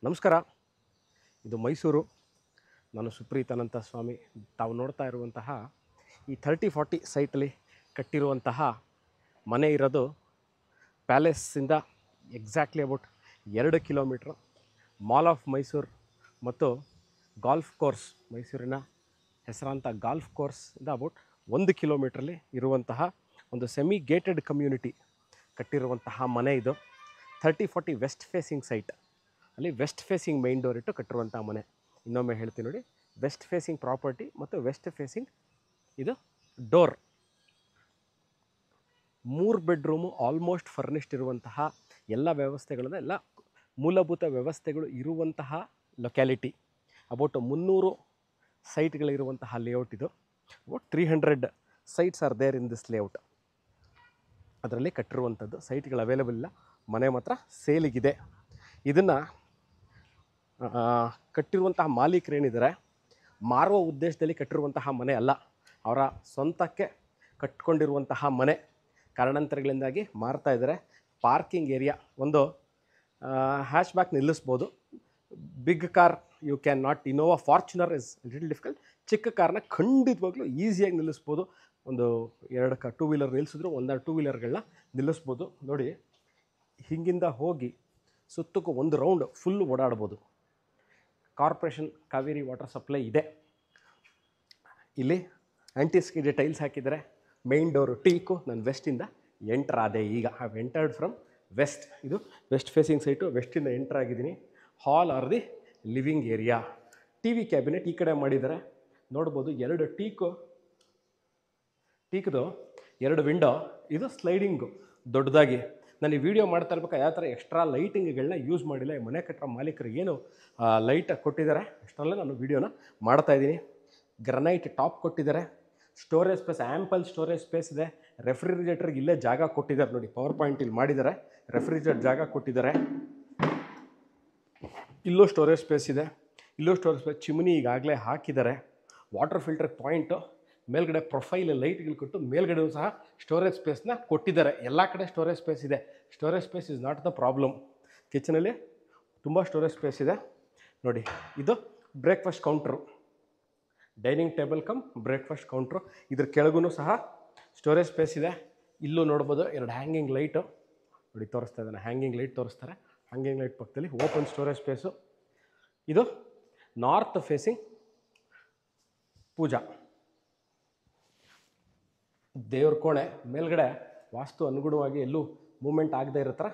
ನಮಸ್ಕಾರ. ಇದು ಮೈಸೂರು. ನಾನು ಸುಪ್ರೀತ್ ಅನಂತ ಸ್ವಾಮಿ. ತಾವು ನೋಡ್ತಾ ಇರುವಂತಹ ಈ 30-40 ಸೈಟಲ್ಲಿ ಕಟ್ಟಿರುವಂತಹ ಮನೆ ಇರೋದು ಪ್ಯಾಲೇಸಿಂದ exactly about 2 kilometre. Mall of Mysuru ಮತ್ತು ಗಾಲ್ಫ್ ಕೋರ್ಸ್, ಮೈಸೂರಿನ ಹೆಸರಾಂತ ಗಾಲ್ಫ್ ಕೋರ್ಸಿಂದ ಅಬೌಟ್ 1 ಕಿಲೋಮೀಟ್ರಲ್ಲಿ ಇರುವಂತಹ ಒಂದು ಸೆಮಿ ಗೇಟೆಡ್ ಕಮ್ಯುನಿಟಿ ಕಟ್ಟಿರುವಂತಹ ಮನೆ ಇದು. 30-40 ವೆಸ್ಟ್ ಫೇಸಿಂಗ್ ಸೈಟ್, ಅಲ್ಲಿ ವೆಸ್ಟ್ ಫೇಸಿಂಗ್ ಮೈನ್ ಡೋರ್ ಇಟ್ಟು ಕಟ್ಟಿರುವಂಥ ಮನೆ. ಇನ್ನೊಮ್ಮೆ ಹೇಳ್ತೀನಿ ನೋಡಿ, ವೆಸ್ಟ್ ಫೇಸಿಂಗ್ ಪ್ರಾಪರ್ಟಿ ಮತ್ತು ವೆಸ್ಟ್ ಫೇಸಿಂಗ್ ಇದು ಡೋರ್. 3 ಬೆಡ್ರೂಮು ಆಲ್ಮೋಸ್ಟ್ ಫರ್ನಿಷ್ಡ್ ಇರುವಂತಹ ಎಲ್ಲ ವ್ಯವಸ್ಥೆಗಳನ್ನು, ಎಲ್ಲ ಮೂಲಭೂತ ವ್ಯವಸ್ಥೆಗಳು ಇರುವಂತಹ ಲೊಕ್ಯಾಲಿಟಿ. ಅಬೌಟ್ 300 ಸೈಟ್ಗಳಿರುವಂತಹ ಲೇಔಟ್ ಇದು. About 300 sites are there in this layout. ಅದರಲ್ಲಿ ಕಟ್ಟಿರುವಂಥದ್ದು. ಸೈಟ್ಗಳು ಅವೈಲೇಬಲ್ ಇಲ್ಲ, ಮನೆ ಮಾತ್ರ ಸೇಲಿಗಿದೆ. ಇದನ್ನು ಕಟ್ಟಿರುವಂತಹ ಮಾಲೀಕರೇನಿದ್ದಾರೆ, ಮಾರುವ ಉದ್ದೇಶದಲ್ಲಿ ಕಟ್ಟಿರುವಂತಹ ಮನೆ ಅಲ್ಲ, ಅವರ ಸ್ವಂತಕ್ಕೆ ಕಟ್ಕೊಂಡಿರುವಂತಹ ಮನೆ. ಕಾರಣಾಂತರಗಳಿಂದಾಗಿ ಮಾರ್ತಾ ಇದ್ದಾರೆ. ಪಾರ್ಕಿಂಗ್ ಏರಿಯಾ, ಒಂದು ಹ್ಯಾಶ್ ಬ್ಯಾಕ್ ನಿಲ್ಲಿಸ್ಬೋದು. Big car you can not. Innova Fortuner is little difficult. ಚಿಕ್ಕ ಕಾರ್ನ ಖಂಡಿತವಾಗ್ಲೂ ಈಸಿಯಾಗಿ ನಿಲ್ಲಿಸ್ಬೋದು. ಒಂದು 2 ಟೂ ವೀಲರ್ ನಿಲ್ಲಿಸಿದ್ರು, 1-2 ಟೂ ವೀಲರ್ಗಳನ್ನ ನಿಲ್ಲಿಸ್ಬೋದು. ನೋಡಿ, ಹಿಂಗಿಂದ ಹೋಗಿ ಸುತ್ತಕ್ಕೂ ಒಂದು ರೌಂಡ್ ಫುಲ್ಲು ಓಡಾಡ್ಬೋದು. ಕಾರ್ಪೊರೇಷನ್ ಕಾವೇರಿ ವಾಟರ್ ಸಪ್ಲೈ ಇದೆ. ಇಲ್ಲಿ ಆ್ಯಂಟಿಸ್ಕಿಡ್ ಟೈಲ್ಸ್ ಹಾಕಿದ್ದಾರೆ. Main door teak. ನಾನು ವೆಸ್ಟಿಂದ ಎಂಟರ್ ಆದೆ. ಈಗ I have entered from west. ಇದು ವೆಸ್ಟ್ ಫೇಸಿಂಗ್ ಸೈಟು. ವೆಸ್ಟಿಂದ ಎಂಟರ್ ಆಗಿದ್ದೀನಿ. Hall or the living area. T V cabinet ಈ ಕಡೆ ಮಾಡಿದ್ದಾರೆ, ನೋಡ್ಬೋದು. 2 ಟೀಕ್ದು 2 ವಿಂಡೋ. ಇದು ಸ್ಲೈಡಿಂಗು ದೊಡ್ಡದಾಗಿ. ನಾನು ಈ ವಿಡಿಯೋ ಮಾಡ್ತಾ ಇರ್ಬೇಕಾ ಯಾವ ಥರ ಎಕ್ಸ್ಟ್ರಾ ಲೈಟಿಂಗ್ಗಳನ್ನ ಯೂಸ್ ಮಾಡಿಲ್ಲ. ಈ ಮನೆ ಕಟ್ಟೋ ಮಾಲೀಕರು ಏನು ಲೈಟ್ ಕೊಟ್ಟಿದ್ದಾರೆ ಅಷ್ಟರಲ್ಲೇ ನಾನು ವೀಡಿಯೋನ ಮಾಡ್ತಾಯಿದ್ದೀನಿ. ಗ್ರನೈಟ್ ಟಾಪ್ ಕೊಟ್ಟಿದ್ದಾರೆ. Storage space, ample storage space ಇದೆ. ರೆಫ್ರಿಜರೇಟರ್ಗೆ ಇಲ್ಲೇ ಜಾಗ ಕೊಟ್ಟಿದ್ದಾರೆ ನೋಡಿ. ಪವರ್ ಪಾಯಿಂಟ್ ಇಲ್ಲಿ ಮಾಡಿದ್ದಾರೆ. ರೆಫ್ರಿಜರೇಟರ್ ಜಾಗ ಕೊಟ್ಟಿದ್ದಾರೆ. ಇಲ್ಲೂ ಸ್ಟೋರೇಜ್ ಸ್ಪೇಸ್ ಇದೆ. ಇಲ್ಲೂ ಸ್ಟೋರೇಜ್ ಸ್ಪೇಸ್. ಚಿಮ್ನಿ ಈಗಾಗಲೇ ಹಾಕಿದ್ದಾರೆ. Water filter point. ಮೇಲ್ಗಡೆ ಪ್ರೊಫೈಲ್ ಲೈಟ್ಗಳು ಕೊಟ್ಟು ಮೇಲ್ಗಡೆಯೂ ಸಹ ಸ್ಟೋರೇಜ್ ಸ್ಪೇಸ್ನ ಕೊಟ್ಟಿದ್ದಾರೆ. ಎಲ್ಲ ಕಡೆ ಸ್ಟೋರೇಜ್ ಸ್ಪೇಸ್ ಇದೆ. Storage space is not the problem. ಕಿಚನಲ್ಲಿ ತುಂಬ ಸ್ಟೋರೇಜ್ ಸ್ಪೇಸ್ ಇದೆ ನೋಡಿ. ಇದು breakfast counter, dining table cum breakfast counter. ಇದ್ರ ಕೆಳಗೂ ಸಹ ಸ್ಟೋರೇಜ್ ಸ್ಪೇಸ್ ಇದೆ. ಇಲ್ಲೂ ನೋಡ್ಬೋದು 2 ಹ್ಯಾಂಗಿಂಗ್ ಲೈಟು ನೋಡಿ ತೋರಿಸ್ತಾ ಇದ್ದಾನೆ. ಹ್ಯಾಂಗಿಂಗ್ ಲೈಟ್ ತೋರಿಸ್ತಾರೆ. ಹ್ಯಾಂಗಿಂಗ್ ಲೈಟ್ ಪಕ್ಕದಲ್ಲಿ ಓಪನ್ ಸ್ಟೋರೇಜ್ ಸ್ಪೇಸು. ಇದು ನಾರ್ತ್ ಫೇಸಿಂಗ್ ಪೂಜಾ ದೇವ್ರ ಕೋಣೆ. ಮೇಲ್ಗಡೆ ವಾಸ್ತು ಅನುಗುಣವಾಗಿ ಎಲ್ಲೂ ಮೂಮೆಂಟ್ ಆಗದೆ ಇರೋ ಥರ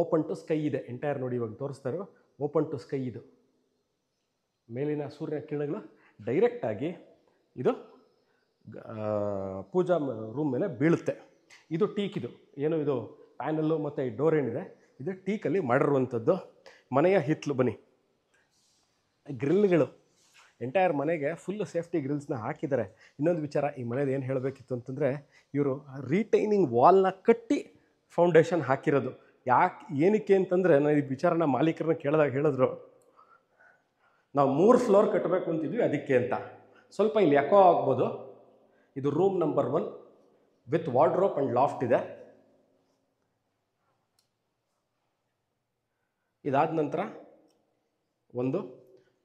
ಓಪನ್ ಟು ಸ್ಕೈ ಇದೆ. ಎಂಟೈರ್ ನೋಡಿ ಇವಾಗ ತೋರಿಸ್ತಾ ಇರೋ ಓಪನ್ ಟು ಸ್ಕೈ ಇದು. ಮೇಲಿನ ಸೂರ್ಯನ ಕಿರಣಗಳು ಡೈರೆಕ್ಟಾಗಿ ಇದು ಪೂಜಾ ರೂಮ್ ಮೇಲೆ ಬೀಳುತ್ತೆ. ಇದು ಟೀಕ್. ಇದು ಏನು ಇದು ಪ್ಯಾನಲ್ಲು ಮತ್ತು ಈ ಡೋರ್ ಏನಿದೆ ಇದು ಟೀಕಲ್ಲಿ ಮಾಡಿರುವಂಥದ್ದು. ಮನೆಯ ಹಿತ್ತಲು ಬನ್ನಿ. ಗ್ರಿಲ್ಗಳು ಎಂಟೈರ್ ಮನೆಗೆ ಫುಲ್ ಸೇಫ್ಟಿ ಗ್ರಿಲ್ಸ್ನ ಹಾಕಿದ್ದಾರೆ. ಇನ್ನೊಂದು ವಿಚಾರ, ಈ ಮನೇದು ಏನು ಹೇಳಬೇಕಿತ್ತು ಅಂತಂದರೆ, ಇವರು ರೀಟೈನಿಂಗ್ ವಾಲ್ನ ಕಟ್ಟಿ ಫೌಂಡೇಶನ್ ಹಾಕಿರೋದು. ಏನಕ್ಕೆ ಅಂತಂದರೆ, ನಾನು ಈ ವಿಚಾರನ ಮಾಲೀಕರನ್ನ ಕೇಳಿದಾಗ ಹೇಳಿದ್ರು, ನಾವು 3 ಫ್ಲೋರ್ ಕಟ್ಟಬೇಕು ಅಂತಿದ್ವಿ ಅದಕ್ಕೆ ಅಂತ. ಸ್ವಲ್ಪ ಇಲ್ಲಿ ಯಾಕೋ ಆಗ್ಬೋದು. ಇದು room number 1 with wardrobe and loft ಇದೆ. ಇದಾದ ನಂತರ ಒಂದು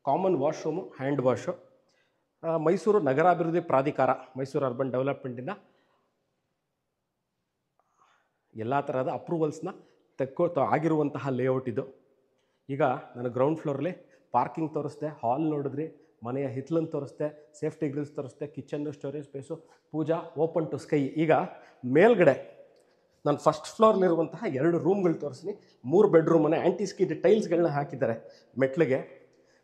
common washroom, hand wash. Mysuru ನಗರಾಭಿವೃದ್ಧಿ ಪ್ರಾಧಿಕಾರ, ಮೈಸೂರು ಅರ್ಬನ್ ಡೆವಲಪ್ಮೆಂಟಿಂದ ಎಲ್ಲ ಥರದ ಅಪ್ರೂವಲ್ಸ್ನ ಆಗಿರುವಂತಹ ಲೇಔಟ್ ಇದು. ಈಗ ನಾನು ಗ್ರೌಂಡ್ ಫ್ಲೋರಲ್ಲಿ ಪಾರ್ಕಿಂಗ್ ತೋರಿಸ್ದೆ, ಹಾಲ್ ನೋಡಿದ್ರಿ, ಮನೆಯ ಹಿತ್ತಲನ್ನು ತೋರಿಸ್ದೆ, ಸೇಫ್ಟಿ ಗ್ರಿಲ್ಸ್ ತೋರಿಸ್ದೆ, ಕಿಚನ್ನು, storage space, pooja, open to sky. ಈಗ ಮೇಲ್ಗಡೆ ನಾನು ಫಸ್ಟ್ ಫ್ಲೋರ್ಲಿರುವಂತಹ 2 ರೂಮ್ಗಳು ತೋರಿಸ್ತೀನಿ. 3 ಬೆಡ್ರೂಮನ್ನು ಆ್ಯಂಟಿಸ್ಕಿಡ್ ಟೈಲ್ಸ್ಗಳನ್ನ ಹಾಕಿದ್ದಾರೆ. ಮೆಟ್ಲಿಗೆ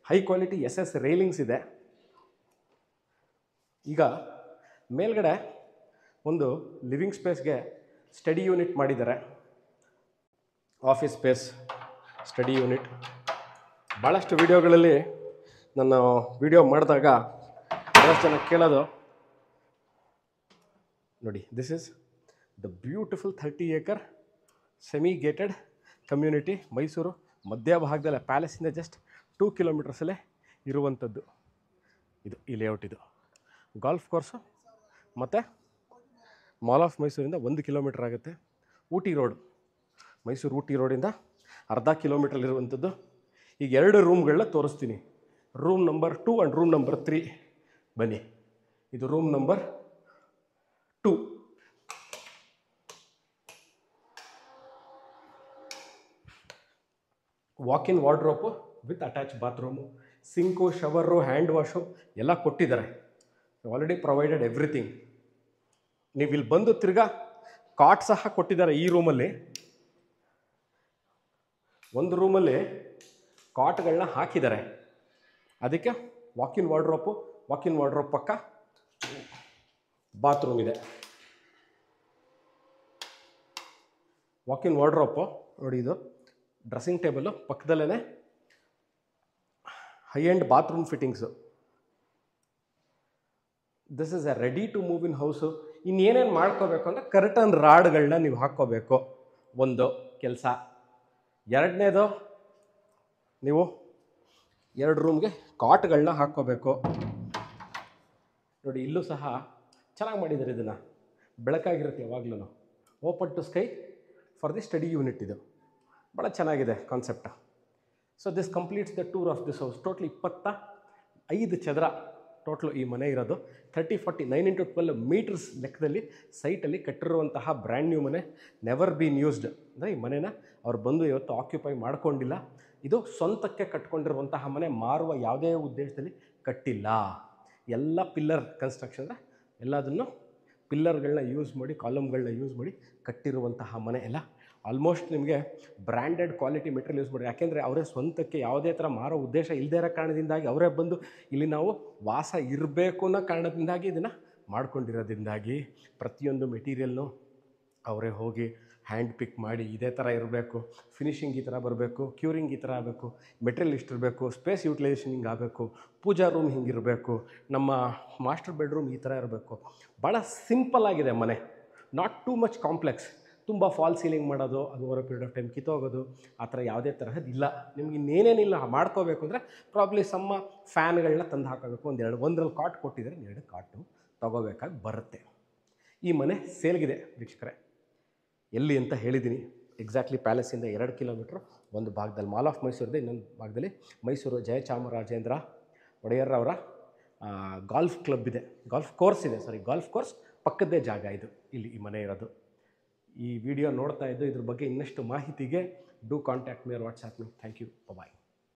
ಹೈ ಕ್ವಾಲಿಟಿ SS ರೈಲಿಂಗ್ಸ್ ಇದೆ. ಈಗ ಮೇಲ್ಗಡೆ ಒಂದು ಲಿವಿಂಗ್ ಸ್ಪೇಸ್ಗೆ ಸ್ಟಡಿ ಯೂನಿಟ್ ಮಾಡಿದ್ದಾರೆ. Office space, study unit. ಭಾಳಷ್ಟು ವಿಡಿಯೋಗಳಲ್ಲಿ ನಾನು ವಿಡಿಯೋ ಮಾಡಿದಾಗ ಭಾಳಷ್ಟು ಜನ ಕೇಳೋದು ನೋಡಿ, this is the beautiful 30 acre semi gated community. Mysuru ಮಧ್ಯಭಾಗದಲ್ಲೇ, ಪ್ಯಾಲೇಸಿಂದ ಜಸ್ಟ್ 2 ಕಿಲೋಮೀಟರ್ಸಲ್ಲೇ ಇರುವಂಥದ್ದು ಇದು ಈ ಲೇಔಟ್. ಇದು ಗಾಲ್ಫ್ ಕೋರ್ಸು ಮತ್ತು ಮಾಲ್ ಆಫ್ ಮೈಸೂರಿಂದ 1 ಕಿಲೋಮೀಟರ್ ಆಗುತ್ತೆ. ಊಟಿ ರೋಡ್, ಮೈಸೂರು ಊಟಿ ರೋಡಿಂದ ಅರ್ಧ ಕಿಲೋಮೀಟ್ರಲ್ಲಿರುವಂಥದ್ದು. ಈಗ 2 ರೂಮ್ಗಳನ್ನ ತೋರಿಸ್ತೀನಿ. Room number 2 and room number 3 ಬನ್ನಿ. ಇದು room number 2. Walk-in wardrobe with attach bathroom, sink, ಶವರು, hand wash ಎಲ್ಲ ಕೊಟ್ಟಿದ್ದಾರೆ. Already provided everything. ನೀವು ಇಲ್ಲಿ ಬಂದು ತಿರ್ಗಾ ಕಾಟ್ ಸಹ ಕೊಟ್ಟಿದ್ದಾರೆ ಈ ರೂಮಲ್ಲಿ. ಒಂದು ರೂಮಲ್ಲಿ ಕಾಟ್ಗಳನ್ನ ಹಾಕಿದ್ದಾರೆ. ಅದಕ್ಕೆ ವಾಕ್-ಇನ್ ವಾರ್ಡ್ರೋಬ್ ಪಕ್ಕ ಬಾತ್ರೂಮ್ ಇದೆ. ವಾಕ್-ಇನ್ ವಾರ್ಡ್ರೋಬು ನೋಡಿ, ಇದು ಡ್ರೆಸ್ಸಿಂಗ್ ಟೇಬಲು ಪಕ್ಕದಲ್ಲೇ high end bathroom fittings. This is a ready to move in house. ಇನ್ನೇನೇನು ಮಾಡ್ಕೋಬೇಕು ಅಂದರೆ ಕರ್ಟನ್ ರಾಡ್ಗಳನ್ನ ನೀವು ಹಾಕ್ಕೋಬೇಕು, ಒಂದು ಕೆಲಸ. ಎರಡನೇದು, ನೀವು 2 ರೂಮ್ಗೆ ಕಾಟ್ಗಳನ್ನ ಹಾಕ್ಕೋಬೇಕು. ನೋಡಿ, ಇಲ್ಲೂ ಸಹ ಚೆನ್ನಾಗಿ ಮಾಡಿದ್ದಾರೆ. ಇದನ್ನು ಬೆಳಕಾಗಿರುತ್ತೆ ಯಾವಾಗಲೂ. Open to sky for the study unit. ಇದು ಭಾಳ ಚೆನ್ನಾಗಿದೆ concept. So this completes the tour of this house. Total 25 ಚದರ ಟೋಟ್ಲು ಈ ಮನೆ ಇರೋದು. 30-40 9x12 ಮೀಟರ್ಸ್ ಲೆಕ್ಕದಲ್ಲಿ ಸೈಟಲ್ಲಿ ಕಟ್ಟಿರುವಂತಹ ಬ್ರ್ಯಾಂಡ್ ನ್ಯೂ ಮನೆ. Never bean used. ಅಂದರೆ ಈ ಮನೆನ ಅವ್ರು ಬಂದು ಇವತ್ತು ಆಕ್ಯುಪೈ ಮಾಡ್ಕೊಂಡಿಲ್ಲ. ಇದು ಸ್ವಂತಕ್ಕೆ ಕಟ್ಕೊಂಡಿರುವಂತಹ ಮನೆ. ಮಾರುವ ಯಾವುದೇ ಉದ್ದೇಶದಲ್ಲಿ ಕಟ್ಟಿಲ್ಲ. ಎಲ್ಲ ಪಿಲ್ಲರ್ ಕನ್ಸ್ಟ್ರಕ್ಷನ್, ಎಲ್ಲದನ್ನು ಪಿಲ್ಲರ್ಗಳನ್ನ ಯೂಸ್ ಮಾಡಿ, ಕಾಲಮ್ಗಳನ್ನ ಯೂಸ್ ಮಾಡಿ ಕಟ್ಟಿರುವಂತಹ ಮನೆ. ಎಲ್ಲ ಆಲ್ಮೋಸ್ಟ್ ನಿಮಗೆ ಬ್ರ್ಯಾಂಡೆಡ್ ಕ್ವಾಲಿಟಿ ಮೆಟೀರಿಯಲ್ ಯೂಸ್ ಮಾಡಿ. ಯಾಕೆಂದರೆ ಅವರೇ ಸ್ವಂತಕ್ಕೆ ಯಾವುದೇ ಥರ ಮಾರೋ ಉದ್ದೇಶ ಇಲ್ಲದೇ ಇರೋ ಕಾರಣದಿಂದಾಗಿ, ಅವರೇ ಬಂದು ಇಲ್ಲಿ ನಾವು ವಾಸ ಇರಬೇಕು ಅನ್ನೋ ಕಾರಣದಿಂದಾಗಿ ಇದನ್ನು ಮಾಡ್ಕೊಂಡಿರೋದ್ರಿಂದಾಗಿ ಪ್ರತಿಯೊಂದು ಮೆಟೀರಿಯಲ್ನು ಅವರೇ ಹೋಗಿ ಹ್ಯಾಂಡ್ ಪಿಕ್ ಮಾಡಿ, ಇದೇ ಥರ ಇರಬೇಕು, ಫಿನಿಷಿಂಗ್ ಈ ಥರ ಬರಬೇಕು, ಕ್ಯೂರಿಂಗ್ ಈ ಥರ ಆಗಬೇಕು, ಮೆಟೀರಿಯಲ್ ಇಷ್ಟಿರಬೇಕು, ಸ್ಪೇಸ್ ಯೂಟಿಲೈಸೇಷನ್ ಹಿಂಗೆ ಆಗಬೇಕು, ಪೂಜಾ ರೂಮ್ ಹಿಂಗಿರಬೇಕು, ನಮ್ಮ ಮಾಸ್ಟರ್ ಬೆಡ್ರೂಮ್ ಈ ಥರ ಇರಬೇಕು. ಭಾಳ ಸಿಂಪಲ್ ಆಗಿದೆ ಮನೆ. Not too much complex. ತುಂಬ ಫಾಲ್ ಸೀಲಿಂಗ್ ಮಾಡೋದು, ಅದು ಓವರ್ ಪೀರಿಯಡ್ ಆಫ್ ಟೈಮ್ ಕಿತ್ತೋಗೋದು, ಆ ಥರ ಯಾವುದೇ ತರಹದ್ದು ಇಲ್ಲ. ನಿಮ್ಗೆ ಇನ್ನೇನೇನಿಲ್ಲ ಮಾಡ್ಕೋಬೇಕು ಅಂದರೆ ಪ್ರಾಬ್ಲಿ ಸಮ್ಮ ಫ್ಯಾನ್ಗಳನ್ನ ತಂದು ಹಾಕೋಬೇಕು. ಒಂದರಲ್ಲಿ ಕಾಟ್ ಕೊಟ್ಟಿದ್ದಾರೆ, 2 ಕಾಟು ತೊಗೋಬೇಕಾಗಿ ಬರುತ್ತೆ. ಈ ಮನೆ ಸೇಲ್ಗಿದೆ ವೀಕ್ಷಕರೇ. ಎಲ್ಲಿ ಅಂತ ಹೇಳಿದ್ದೀನಿ. ಎಕ್ಸಾಕ್ಟ್ಲಿ ಪ್ಯಾಲೇಸಿಂದ 2 ಕಿಲೋಮೀಟ್ರು ಒಂದು ಭಾಗದಲ್ಲಿ ಮಾಲ್ ಆಫ್ ಮೈಸೂರಿದೆ, ಇನ್ನೊಂದು ಭಾಗದಲ್ಲಿ ಮೈಸೂರು ಜಯಚಾಮರಾಜೇಂದ್ರ ಒಡೆಯರ್ರವರ ಗಾಲ್ಫ್ ಕ್ಲಬ್ ಇದೆ, ಗಾಲ್ಫ್ ಕೋರ್ಸ್ ಪಕ್ಕದ್ದೇ ಜಾಗ ಇದು. ಇಲ್ಲಿ ಈ ಮನೆ ಇರೋದು. ಈ ವಿಡಿಯೋ ನೋಡ್ತಾ ಇದ್ದು ಇದ್ರ ಬಗ್ಗೆ ಇನ್ನಷ್ಟು ಮಾಹಿತಿಗೆ do contact me or WhatsApp me. Thank you. Bye.